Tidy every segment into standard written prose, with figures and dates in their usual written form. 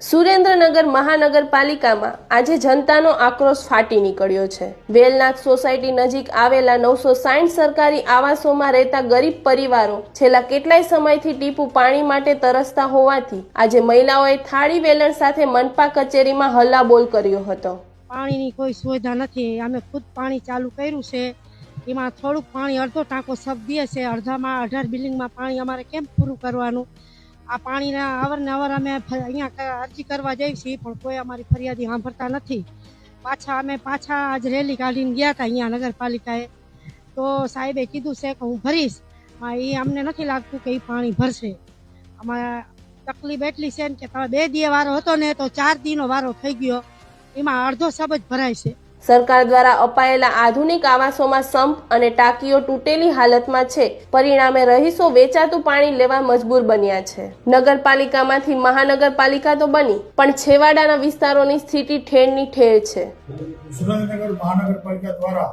સુરેન્દ્રનગર મહાનગરપાલિકામાં આજે જનતાનો આક્રોશ ફાટી નીકળ્યો છે। વેલનાથ સોસાયટી નજીક આવેલા 960 સરકારી આવાસોમાં રહેતા ગરીબ પરિવારો છેલ્લા કેટલાય સમયથી ટીપું પાણી માટે તરસતા હોવાથી આજે મહિલાઓએ થાળી વેલણ સાથે મનપા કચેરીમાં હલ્લાબોલ કર્યો હતો। પાણીની કોઈ સુવિધા નથી। અમે ખુદ પાણી ચાલુ કર્યું છે, એમાં થોડુંક પાણી અડધો ટાંકો સબદીએ છે, અડધામાં 18 બિલ્ડિંગમાં પાણી અમારે કેમ પૂરું કરવાનું? આ પાણીના અવારનવાર અમે અહીંયા અરજી કરવા જઈએ છીએ, પણ કોઈ અમારી ફરિયાદી સાંભળતા નથી। અમે પાછા આજ રેલી કાઢીને ગયા હતા અહીંયા નગરપાલિકાએ, તો સાહેબે કીધું છે કે હું ભરીશ। એ અમને નથી લાગતું કે એ પાણી ભરશે। અમારા તકલીફ એટલી છે કે તમે 2 દી વારો હતો ને તો 4 દીનો વારો થઈ ગયો, એમાં અડધો સબ જ ભરાય છે। સરકાર દ્વારા અપાયેલા આધુનિક આવાસોમાં સંપ અને ટાંકીઓ તૂટેલી હાલતમાં છે, પરિણામે રહીશો વેચાતું પાણી લેવા મજબૂર બન્યા છે। નગરપાલિકામાંથી મહાનગરપાલિકા તો બની, પણ છેવાડાના વિસ્તારોની સ્થિતિ ઠેરની ઠેર છે। સુરેન્દ્રનગર મહાનગરપાલિકા દ્વારા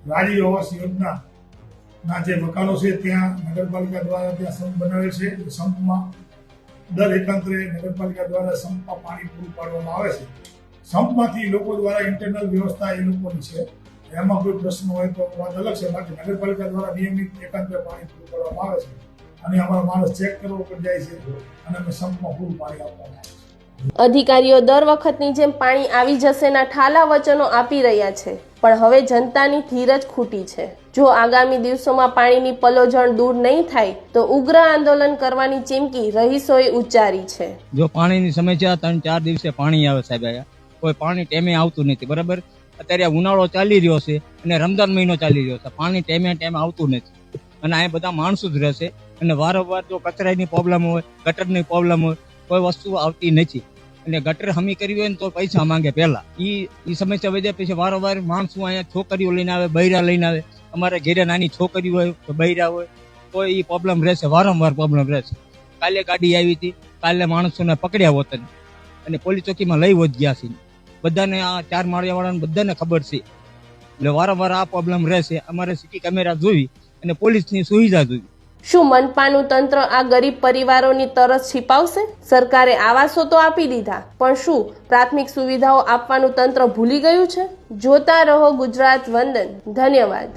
રાજી આવાસ યોજનાના જે મકાનો છે ત્યાં નગરપાલિકા દ્વારા ત્યાં સંપ બનાવેલ છે। સંપમાં દર એકંદરે નગરપાલિકા દ્વારા સંપમાં પાણી પૂરું પાડવામાં આવે છે। સંપમાંથી લોકો દ્વારા ઇન્ટરનલ વ્યવસ્થા એ લોકોની છે, એમાં કોઈ પ્રશ્ન હોય તો વાત અલગ છે। બાકી નગરપાલિકા દ્વારા નિયમિત એકાંતરે પાણી પૂરું કરવામાં આવે છે અને અમારો માણસ ચેક કરવો પણ જાય છે અને અમે સંપમાં પૂરું પાણી આપવામાં આવે છે। અધિકારીઓ દર વખતની જેમ પાણી આવી જશેના ઠાલા વચનો આપી રહ્યા છે, પણ હવે જનતાની ધીરજ ખૂટી છે। જો આગામી દિવસોમાં પાણીની પલોજણ દૂર નહીં થાય તો ઉગ્ર આંદોલન કરવાની ચીમકી રહીશોએ ઉચ્ચારી છે। જો પાણીની સમસ્યા 3-4 દિવસે પાણી આવે સાહેબ, કોઈ પાણી ટાઈમે આવતું નથી, બરાબર? અત્યારે ઉનાળો ચાલી રહ્યો છે અને રમજાન મહિનો ચાલી રહ્યો છે, પાણી ટાઈમે આવતું નથી અને આ બધા માણસો જ રહેશે અને વારંવાર જો કચરાની પ્રોબ્લેમ હોય, ગટરની પ્રોબ્લેમ હોય, કોઈ વસ્તુ આવતી નથી અને ગટર હમી કરવી હોય ને તો પૈસા માંગે પહેલા। એ સમસ્યા વધ્યા પછી વારંવાર માણસો અહીંયા છોકરીઓ લઈને આવે, બૈરા લઈને આવે। અમારે ઘરે નાની છોકરી હોય તો બૈરા હોય તો એ પ્રોબ્લેમ રહેશે, વારંવાર પ્રોબ્લેમ રહેશે। કાલે ગાડી આવી હતી, કાલે માણસોને પકડ્યા હોત અને પોલીસ ચોકીમાં લઈ વધ ગયા છે। બધાને આ 4 માળિયાવાળાને બધાને ખબર છે, એટલે વારંવાર આ પ્રોબ્લેમ રહેશે। અમારે સીટી કેમેરા જોઈ અને પોલીસની સુવિધા જોઈ। શું મનપાનું તંત્ર આ ગરીબ પરિવારોની તરસ छिपावશે? સરકારે આવાસો તો આપી દીધા, પણ શું પ્રાથમિક સુવિધાઓ આપવાનું તંત્ર ભૂલી ગયું છે? જોતા રહો ગુજરાત વંદન। ધન્યવાદ।